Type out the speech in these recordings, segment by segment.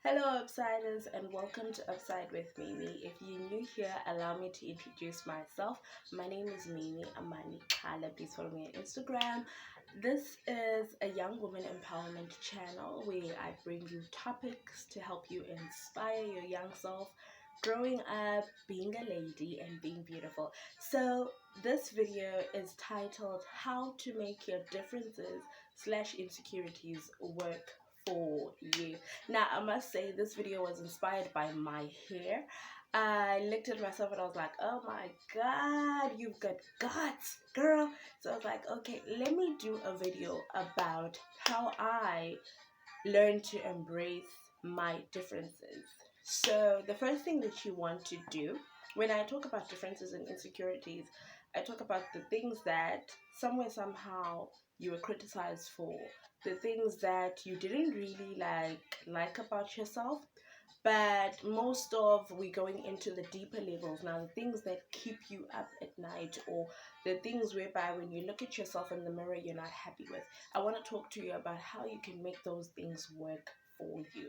Hello, Upsiders, and welcome to Upside with Mimi. If you're new here, allow me to introduce myself. My name is Mimmy-Amani-Xhala. Please follow me on Instagram. This is a young woman empowerment channel where I bring you topics to help you inspire your young self, growing up, being a lady, and being beautiful. So, this video is titled How to Make Your Differences slash Insecurities Work for You. Now, I must say this video was inspired by my hair. I looked at myself and I was like, oh my god, you've got guts, girl. So I was like, okay, let me do a video about how I learned to embrace my differences. So the first thing that you want to do when I talk about differences and insecurities, I talk about the things that somewhere somehow you were criticized for, the things that you didn't really like about yourself. But most of we going into the deeper levels now, the things that keep you up at night, or the things whereby when you look at yourself in the mirror you're not happy with. I want to talk to you about how you can make those things work for you.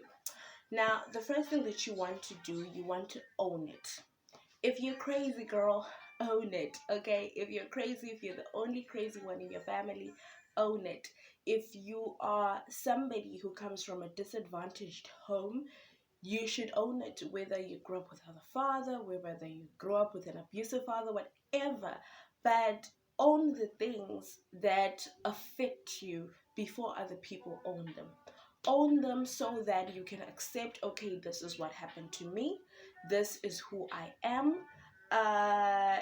Now, the first thing that you want to do, you want to own it. If you're crazy, girl, own it. Okay, if you're crazy, if you're the only crazy one in your family, own it. If you are somebody who comes from a disadvantaged home, you should own it. Whether you grew up without a father, whether you grew up with an abusive father, whatever, but own the things that affect you before other people own them. Own them so that you can accept, okay, this is what happened to me, this is who I am.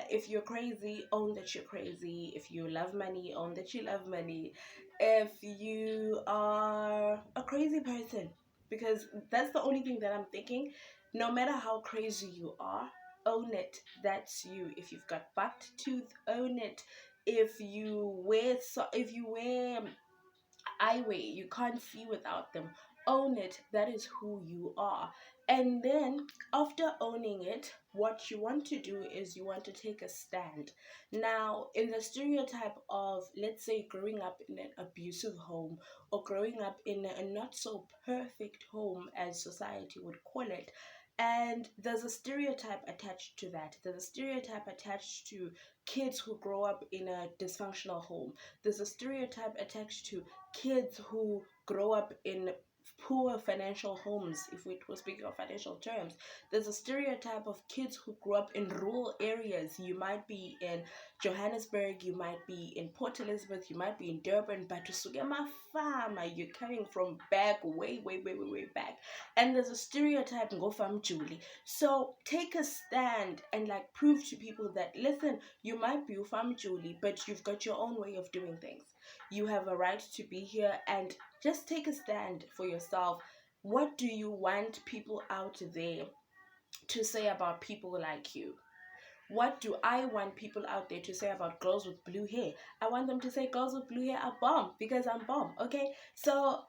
If you're crazy, own that you're crazy. If you love money, own that you love money. If you are a crazy person, because that's the only thing that I'm thinking, no matter how crazy you are, own it. That's you. If you've got buck tooth, own it. If you wear eyewear, you can't see without them, own it. That is who you are. And then after owning it, what you want to do is you want to take a stand. Now, in the stereotype of, let's say, growing up in an abusive home, or growing up in a not so perfect home as society would call it, and there's a stereotype attached to that. There's a stereotype attached to kids who grow up in a dysfunctional home. There's a stereotype attached to kids who grow up in poor financial homes. If we were speaking of financial terms, there's a stereotype of kids who grew up in rural areas. You might be in Johannesburg, you might be in Port Elizabeth, you might be in Durban, but to Sugema Farmer, you're coming from back way back. And there's a stereotype, go from Julie. So take a stand and prove to people that, listen, you might be from Julie, but you've got your own way of doing things. You have a right to be here, and just take a stand for yourself. What do you want people out there to say about people like you? What do I want people out there to say about girls with blue hair? I want them to say girls with blue hair are bomb because I'm bomb, okay? So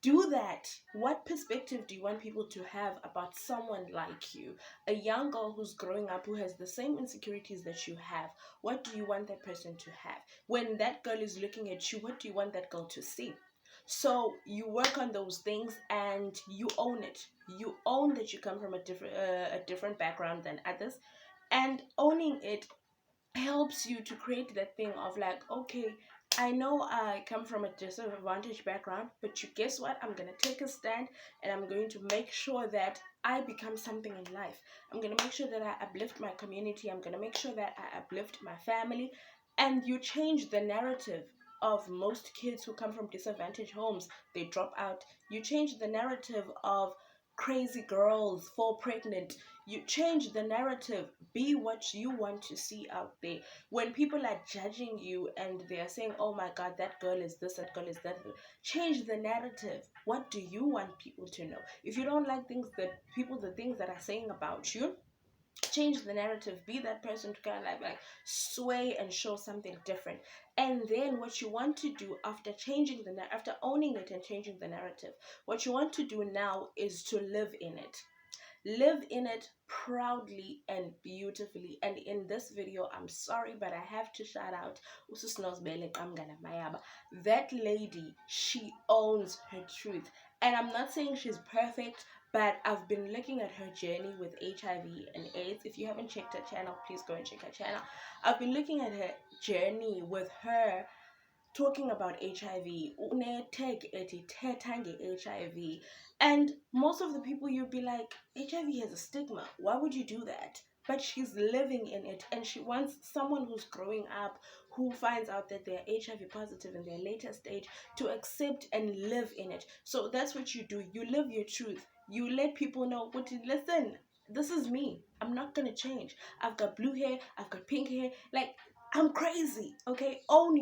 do that. What perspective do you want people to have about someone like you? A young girl who's growing up who has the same insecurities that you have. What do you want that person to have? When that girl is looking at you, what do you want that girl to see? So you work on those things and you own it. You own that you come from a different background than others, and owning it helps you to create that thing of okay, I know I come from a disadvantaged background, but you guess what? I'm gonna take a stand and I'm going to make sure that I become something in life. I'm gonna make sure that I uplift my community. I'm gonna make sure that I uplift my family. And you change the narrative of most kids who come from disadvantaged homes. They drop out. You change the narrative of crazy girls fall pregnant. You change the narrative. Be what you want to see out there. When people are judging you and they are saying, oh my god, that girl is this, that girl is that, change the narrative. What do you want people to know? If you don't like the things that are saying about you, change the narrative. Be that person to kind of sway and show something different. And then what you want to do after after owning it and changing the narrative, what you want to do now is to live in it. Live in it proudly and beautifully. And in this video, I'm sorry, but I have to shout out that lady. She owns her truth. And I'm not saying she's perfect, But I've been looking at her journey with HIV and AIDS. If you haven't checked her channel, please go and check her channel. I've been looking at her journey with her talking about HIV, HIV, and most of the people you'll be like, HIV has a stigma. Why would you do that? But she's living in it, and she wants someone who's growing up, who finds out that they're HIV positive in their later stage, to accept and live in it. So that's what you do. You live your truth. You let people know what to listen. This is me. I'm not gonna change. I've got blue hair. I've got pink hair. Like, I'm crazy. Okay, own